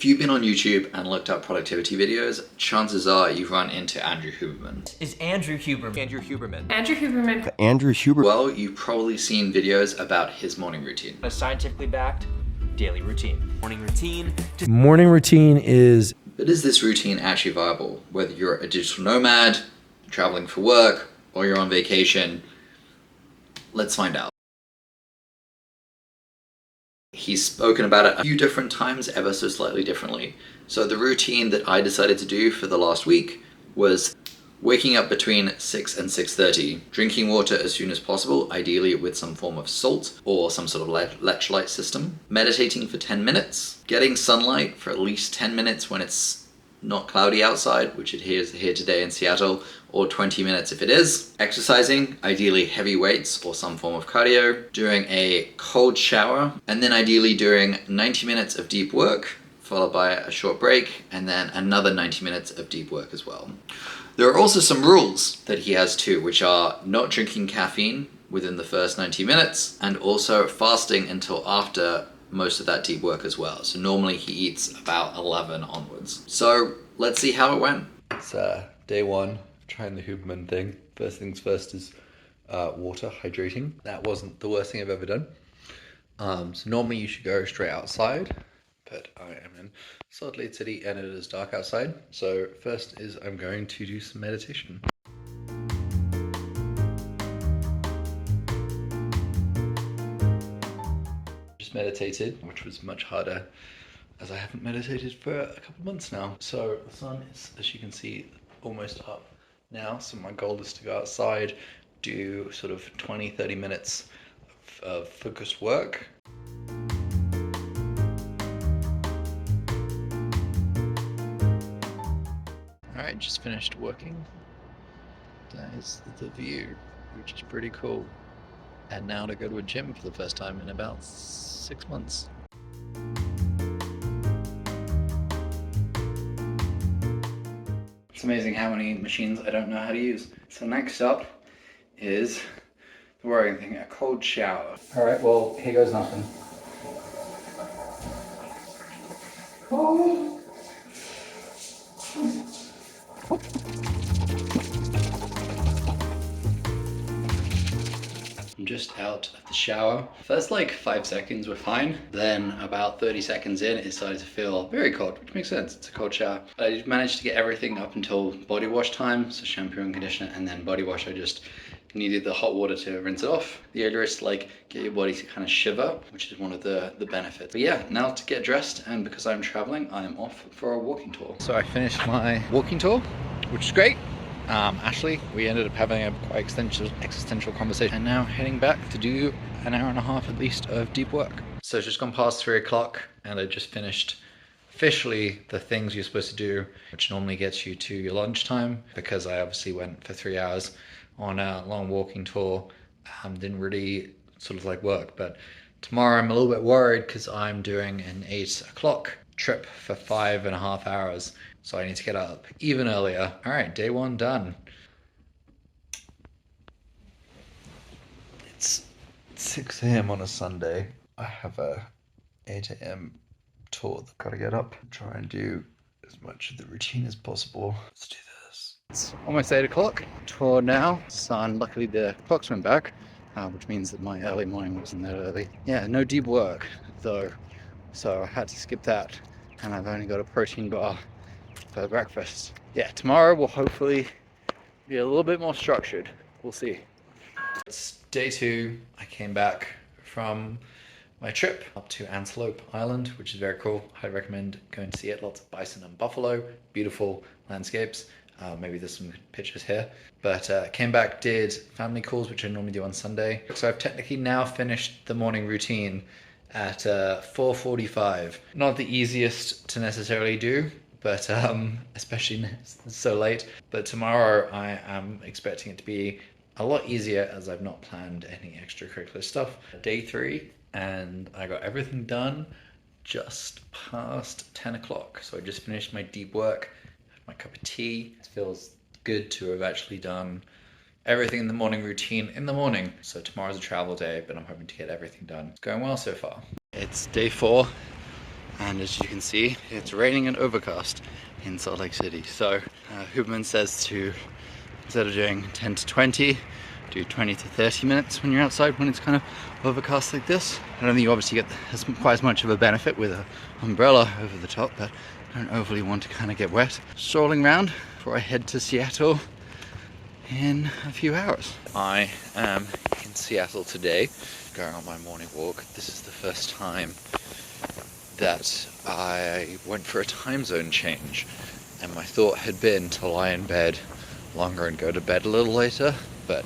If you've been on YouTube and looked up productivity videos, chances are you've run into Andrew Huberman. Is Andrew Huberman. Andrew Huberman. Andrew Huberman. Andrew Huberman. Well, you've probably seen videos about his morning routine. A scientifically backed daily routine. Morning routine. Morning routine is... But is this routine actually viable? Whether you're a digital nomad, traveling for work, or you're on vacation, let's find out. He's spoken about it a few different times, ever so slightly differently. So the routine that I decided to do for the last week was waking up between 6 and 6:30, drinking water as soon as possible, ideally with some form of salt or some sort of electrolyte system, meditating for 10 minutes, getting sunlight for at least 10 minutes when it's not cloudy outside, which it is here today in Seattle, or 20 minutes if it is, exercising, ideally heavy weights or some form of cardio, doing a cold shower, and then ideally doing 90 minutes of deep work, followed by a short break, and then another 90 minutes of deep work as well. There are also some rules that he has too, which are not drinking caffeine within the first 90 minutes, and also fasting until after most of that deep work as well. So normally he eats about 11 onwards. So let's see how it went. It's day one, trying the Huberman thing. First things first is water, hydrating. That wasn't the worst thing I've ever done. So normally you should go straight outside, but I am in Salt Lake City and it is dark outside. So first is I'm going to do some meditation. Just meditated, which was much harder as I haven't meditated for a couple of months now. So the sun is, as you can see, almost up now. So my goal is to go outside, do sort of 20-30 minutes of focused work. Alright, just finished working. That is the view, which is pretty cool. And now to go to a gym for the first time in about 6 months. It's amazing how many machines I don't know how to use. So next up is the worrying thing, a cold shower. Alright, well, here goes nothing. Cold. I'm just out of the shower. First like 5 seconds were fine. Then about 30 seconds in, it started to feel very cold, which makes sense. It's a cold shower. I managed to get everything up until body wash time. So shampoo and conditioner and then body wash. I just needed the hot water to rinse it off. The idea is to like get your body to kind of shiver, which is one of the benefits. But yeah, now to get dressed, and because I'm traveling, I'm off for a walking tour. So I finished my walking tour, which is great. Ashley, we ended up having a quite existential conversation, and now heading back to do an hour and a half at least of deep work. So it's just gone past 3 o'clock and I just finished officially the things you're supposed to do, which normally gets you to your lunchtime, because I obviously went for 3 hours on a long walking tour. Didn't really sort of like work, but tomorrow I'm a little bit worried because I'm doing an 8 o'clock trip for 5.5 hours. So I need to get up even earlier. All right, day one done. It's 6 a.m. on a Sunday. I have a 8 a.m. tour that I've got to get up, try and do as much of the routine as possible. Let's do this. It's almost 8 o'clock. Tour now. Sun, luckily the clocks went back, which means that my early morning wasn't that early. Yeah, no deep work though. So I had to skip that, and I've only got a protein bar for breakfast. Yeah, tomorrow will hopefully be a little bit more structured. We'll see. It's day 2. I came back from my trip up to Antelope Island, which is very cool. I'd recommend going to see it. Lots of bison and buffalo, beautiful landscapes. Maybe there's some pictures here. But came back, did family calls, which I normally do on Sunday. So I've technically now finished the morning routine at 4:45. Not the easiest to necessarily do, but especially so late. But tomorrow I am expecting it to be a lot easier, as I've not planned any extracurricular stuff. Day 3, and I got everything done just past 10 o'clock. So I just finished my deep work, had my cup of tea. It feels good to have actually done everything in the morning routine in the morning. So tomorrow's a travel day, but I'm hoping to get everything done. It's going well so far. It's day 4. And as you can see, it's raining and overcast in Salt Lake City. So Huberman says to, instead of doing 10 to 20, do 20 to 30 minutes when you're outside when it's kind of overcast like this. I don't think you obviously get quite as much of a benefit with an umbrella over the top, but I don't overly want to kind of get wet. Strolling around before I head to Seattle in a few hours. I am in Seattle today, going on my morning walk. This is the first time that I went for a time zone change, and my thought had been to lie in bed longer and go to bed a little later, but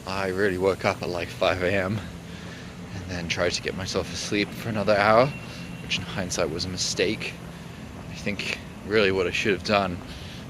I really woke up at like 5 a.m. and then tried to get myself asleep for another hour, which in hindsight was a mistake. I think really what I should have done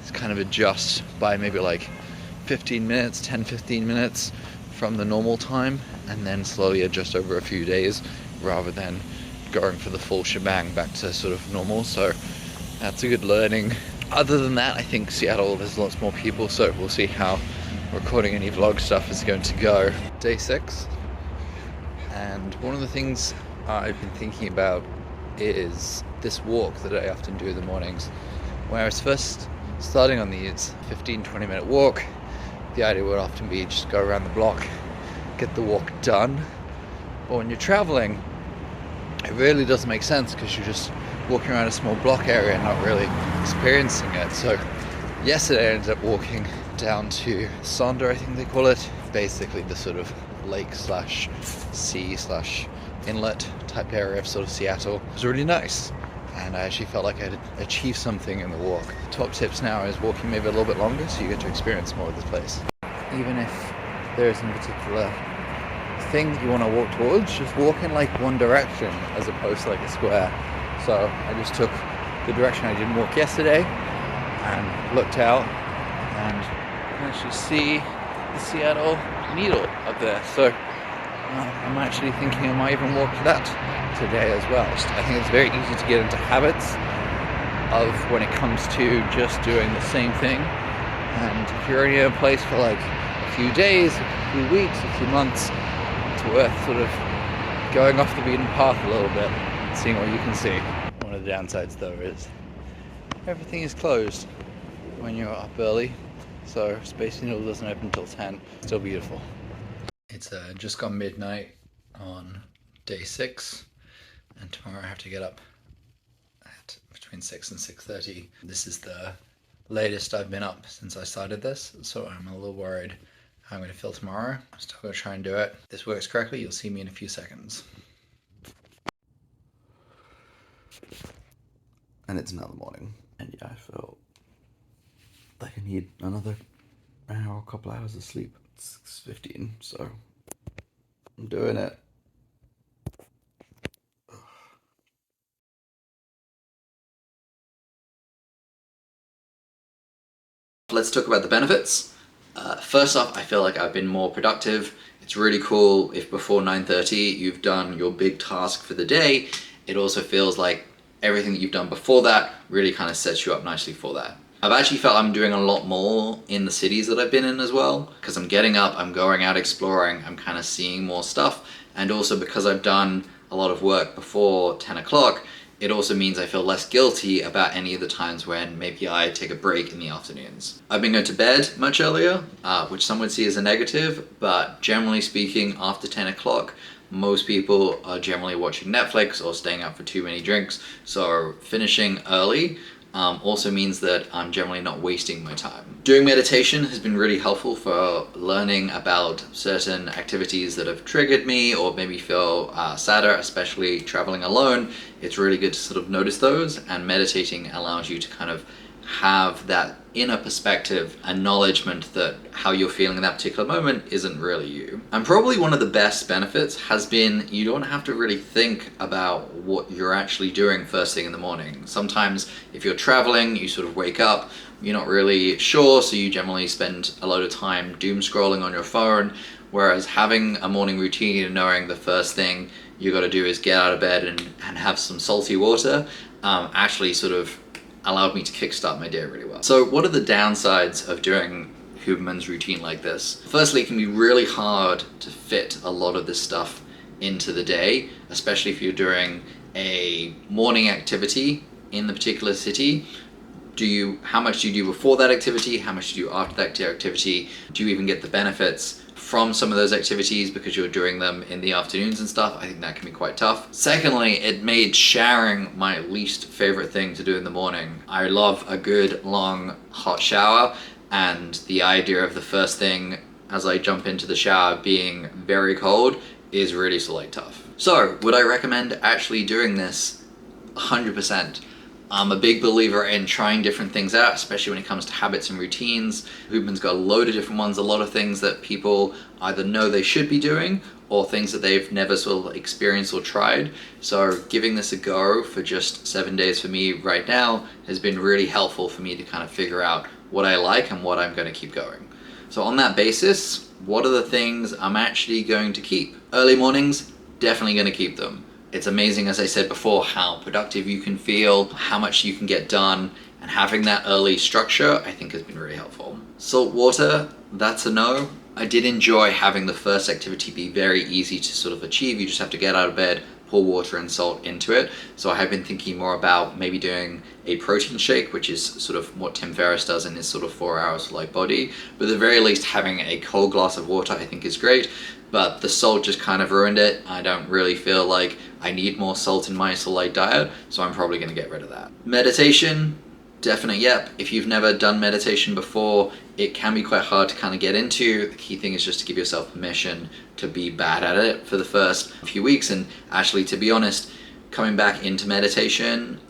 is kind of adjust by maybe like 15 minutes, 10-15 minutes from the normal time, and then slowly adjust over a few days rather than going for the full shebang back to sort of normal. So that's a good learning. Other than that, I think Seattle, there's lots more people, so we'll see how recording any vlog stuff is going to go. Day 6, and one of the things I've been thinking about is this walk that I often do in the mornings. When I was first starting on these 15-20 minute walk, the idea would often be just go around the block, get the walk done. But when you're traveling, it really doesn't make sense because you're just walking around a small block area and not really experiencing it. So yesterday I ended up walking down to Sonder, I think they call it, basically the sort of lake slash sea slash inlet type area of sort of Seattle. It was really nice, and I actually felt like I had achieved something in the walk. Top tips now is walking maybe a little bit longer so you get to experience more of this place. Even if there isn't a particular thing that you want to walk towards, just walk in like one direction as opposed to like a square. So I just took the direction I didn't walk yesterday and looked out, and you can actually see the Seattle Needle up there. So I'm actually thinking I might even walk to that today as well. I think it's very easy to get into habits of when it comes to just doing the same thing. And if you're only in a place for like a few days, a few weeks, a few months, it's worth sort of going off the beaten path a little bit and seeing what you can see. One of the downsides though is everything is closed when you're up early, so Space Needle doesn't open until 10. Still beautiful. It's just gone midnight on day 6, and tomorrow I have to get up at between 6 and 6:30. This is the latest I've been up since I started this, so I'm a little worried how I'm going to feel tomorrow. I'm still going to try and do it. If this works correctly, you'll see me in a few seconds. And it's another morning, and yeah, I feel like I need another hour, couple hours of sleep. It's 6:15, so I'm doing it. Let's talk about the benefits. First off, I feel like I've been more productive. It's really cool if before 9:30 you've done your big task for the day. It also feels like everything that you've done before that really kind of sets you up nicely for that. I've actually felt I'm doing a lot more in the cities that I've been in as well, because I'm getting up, I'm going out exploring, I'm kind of seeing more stuff, and also because I've done a lot of work before 10 o'clock, it also means I feel less guilty about any of the times when maybe I take a break in the afternoons. I've been going to bed much earlier, which some would see as a negative, but generally speaking, after 10 o'clock, most people are generally watching Netflix or staying up for too many drinks, so finishing early also means that I'm generally not wasting my time. Doing meditation has been really helpful for learning about certain activities that have triggered me or made me feel sadder, especially traveling alone. It's really good to sort of notice those, and meditating allows you to kind of have that inner perspective, acknowledgement that how you're feeling in that particular moment isn't really you. And probably one of the best benefits has been you don't have to really think about what you're actually doing first thing in the morning. Sometimes if you're traveling, you sort of wake up, you're not really sure, so you generally spend a lot of time doom scrolling on your phone, whereas having a morning routine and knowing the first thing you got to do is get out of bed and have some salty water actually sort of allowed me to kickstart my day really well. So what are the downsides of doing Huberman's routine like this? Firstly, it can be really hard to fit a lot of this stuff into the day, especially if you're doing a morning activity in the particular city, how much do you do before that activity? How much do you do after that activity? Do you even get the benefits from some of those activities because you're doing them in the afternoons and stuff? I think that can be quite tough. Secondly, it made showering my least favorite thing to do in the morning. I love a good long hot shower, and the idea of the first thing as I jump into the shower being very cold is really tough. So would I recommend actually doing this? 100%. I'm a big believer in trying different things out, especially when it comes to habits and routines. Huberman's got a load of different ones, a lot of things that people either know they should be doing or things that they've never sort of experienced or tried. So giving this a go for just 7 days for me right now has been really helpful for me to kind of figure out what I like and what I'm going to keep going. So on that basis, what are the things I'm actually going to keep? Early mornings, definitely going to keep them. It's amazing, as I said before, how productive you can feel, how much you can get done, and having that early structure I think has been really helpful. Salt water, that's a no. I did enjoy having the first activity be very easy to sort of achieve. You just have to get out of bed, pour water and salt into it. So I have been thinking more about maybe doing a protein shake, which is sort of what Tim Ferriss does in his sort of 4 hours light body. But at the very least, having a cold glass of water I think is great. But the salt just kind of ruined it. I don't really feel like I need more salt in my light diet, so I'm probably going to get rid of that. Meditation, definitely, yep. If you've never done meditation before, it can be quite hard to kind of get into. The key thing is just to give yourself permission to be bad at it for the first few weeks. And actually, to be honest, coming back into meditation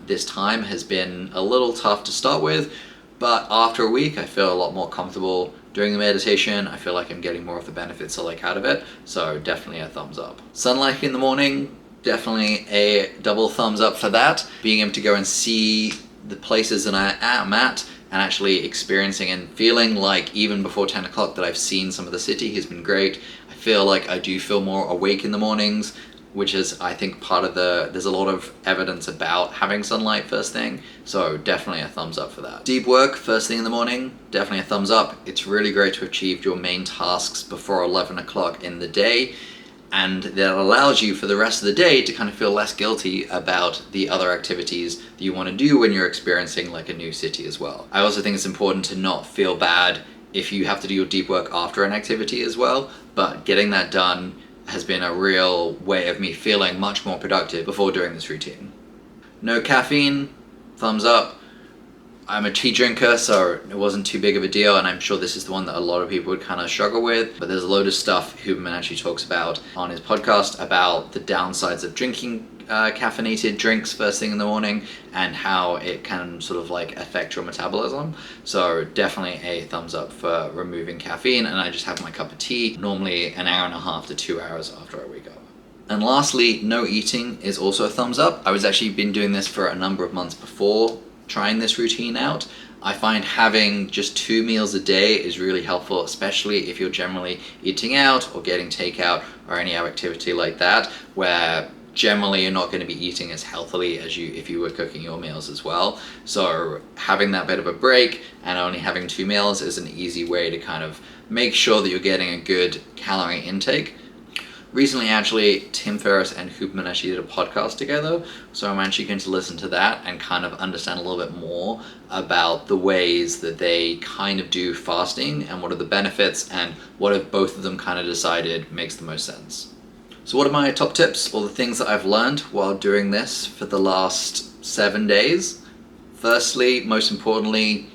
this time has been a little tough to start with, but after a week I feel a lot more comfortable doing the meditation. I feel like I'm getting more of the benefits I like out of it, so definitely a thumbs up. Sunlight in the morning, definitely a double thumbs up for that. Being able to go and see the places that I am at and actually experiencing and feeling like even before 10 o'clock that I've seen some of the city has been great. I feel like I do feel more awake in the mornings, which is, I think, part of there's a lot of evidence about having sunlight first thing, so definitely a thumbs up for that. Deep work first thing in the morning, definitely a thumbs up. It's really great to achieve your main tasks before 11 o'clock in the day, and that allows you for the rest of the day to kind of feel less guilty about the other activities that you want to do when you're experiencing like a new city as well. I also think it's important to not feel bad if you have to do your deep work after an activity as well, but getting that done has been a real way of me feeling much more productive before doing this routine. No caffeine, thumbs up. I'm a tea drinker, so it wasn't too big of a deal, and I'm sure this is the one that a lot of people would kind of struggle with, but there's a load of stuff Huberman actually talks about on his podcast about the downsides of drinking caffeinated drinks first thing in the morning and how it can sort of like affect your metabolism. So definitely a thumbs up for removing caffeine, and I just have my cup of tea normally an hour and a half to 2 hours after I wake up. And lastly, no eating is also a thumbs up. I was actually been doing this for a number of months before trying this routine out. I find having just 2 meals a day is really helpful, especially if you're generally eating out or getting takeout or any other activity like that, where generally you're not going to be eating as healthily as if you were cooking your meals as well. So having that bit of a break and only having 2 meals is an easy way to kind of make sure that you're getting a good calorie intake. Recently, actually, Tim Ferriss and Huberman actually did a podcast together, so I'm actually going to listen to that and kind of understand a little bit more about the ways that they kind of do fasting and what are the benefits and what have both of them kind of decided makes the most sense. So what are my top tips or the things that I've learned while doing this for the last 7 days? Firstly, most importantly,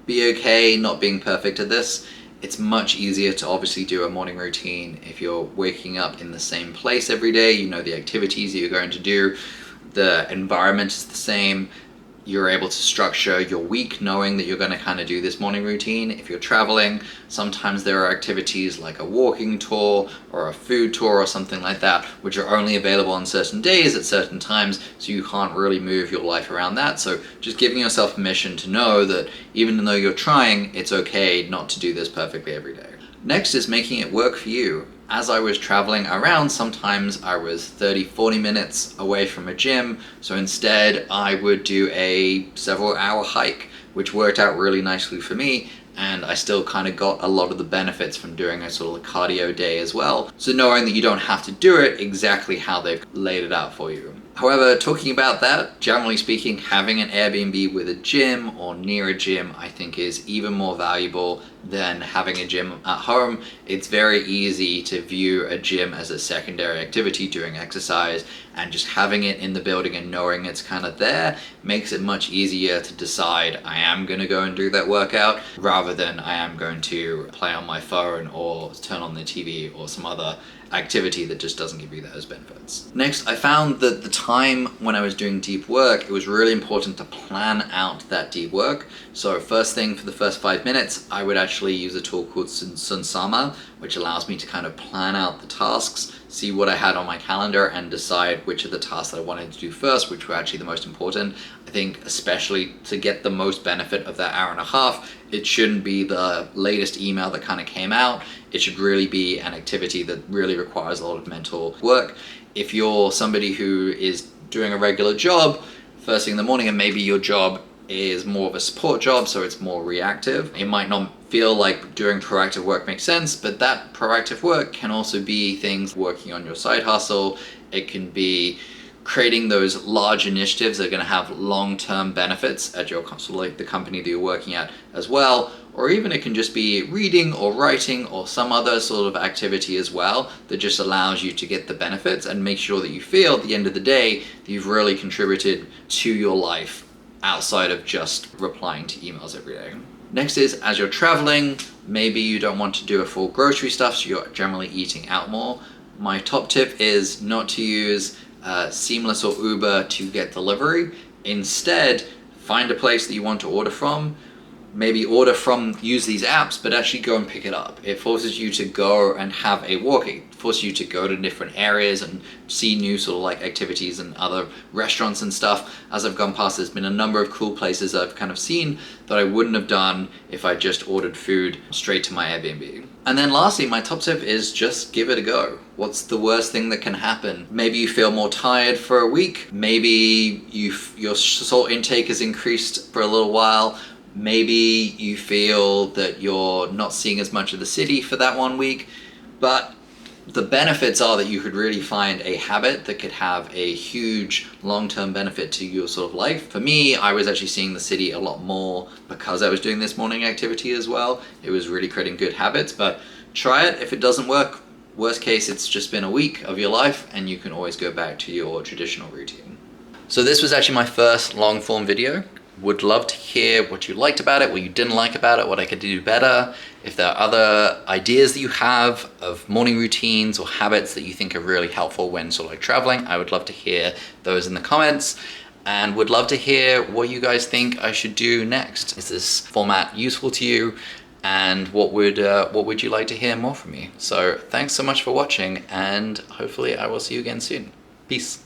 be okay not being perfect at this. It's much easier to obviously do a morning routine if you're waking up in the same place every day. You know the activities that you're going to do, the environment is the same. You're able to structure your week knowing that you're going to kind of do this morning routine. If you're traveling, sometimes there are activities like a walking tour or a food tour or something like that, which are only available on certain days at certain times, so you can't really move your life around that. So just giving yourself permission to know that even though you're trying, it's okay not to do this perfectly every day. Next is making it work for you. As I was traveling around, sometimes I was 30-40 minutes away from a gym, so instead I would do a several-hour hike, which worked out really nicely for me, and I still kind of got a lot of the benefits from doing a sort of cardio day as well. So knowing that you don't have to do it exactly how they've laid it out for you. However, talking about that, generally speaking, having an Airbnb with a gym or near a gym, I think is even more valuable than having a gym at home. It's very easy to view a gym as a secondary activity during exercise, and just having it in the building and knowing it's kind of there makes it much easier to decide I am going to go and do that workout rather than I am going to play on my phone or turn on the TV or some other activity that just doesn't give you those benefits. Next, I found that the time when I was doing deep work, it was really important to plan out that deep work. So first thing, for the first 5 minutes, I would actually use a tool called Sunsama, which allows me to kind of plan out the tasks, see what I had on my calendar, and decide which of the tasks that I wanted to do first, which were actually the most important. I think especially to get the most benefit of that hour and a half, it shouldn't be the latest email that kind of came out. It should really be an activity that really requires a lot of mental work. If you're somebody who is doing a regular job first thing in the morning, and maybe your job is more of a support job, so it's more reactive, it might not feel like doing proactive work makes sense, but that proactive work can also be things working on your side hustle. It can be creating those large initiatives that are going to have long-term benefits at your like the company that you're working at as well, or even it can just be reading or writing or some other sort of activity as well that just allows you to get the benefits and make sure that you feel at the end of the day that you've really contributed to your life outside of just replying to emails every day. Next is, as you're traveling, maybe you don't want to do a full grocery stuff, so you're generally eating out more. My top tip is not to use Seamless or Uber to get delivery. Instead, find a place that you want to order from. Maybe use these apps, but actually go and pick it up. It forces you to go and have a walk. It forces you to go to different areas and see new sort of like activities and other restaurants and stuff. As I've gone past, there's been a number of cool places I've kind of seen that I wouldn't have done if I just ordered food straight to my Airbnb. And then lastly, my top tip is just give it a go. What's the worst thing that can happen? Maybe you feel more tired for a week. Maybe your salt intake has increased for a little while. Maybe you feel that you're not seeing as much of the city for that 1 week, but the benefits are that you could really find a habit that could have a huge long-term benefit to your sort of life. For me, I was actually seeing the city a lot more because I was doing this morning activity as well. It was really creating good habits, but try it. If it doesn't work, worst case, it's just been a week of your life and you can always go back to your traditional routine. So this was actually my first long form video. Would love to hear what you liked about it, what you didn't like about it, what I could do better. If there are other ideas that you have of morning routines or habits that you think are really helpful when sort of like traveling, I would love to hear those in the comments, and would love to hear what you guys think I should do next. Is this format useful to you? And what would you like to hear more from me? So thanks so much for watching, and hopefully I will see you again soon. Peace.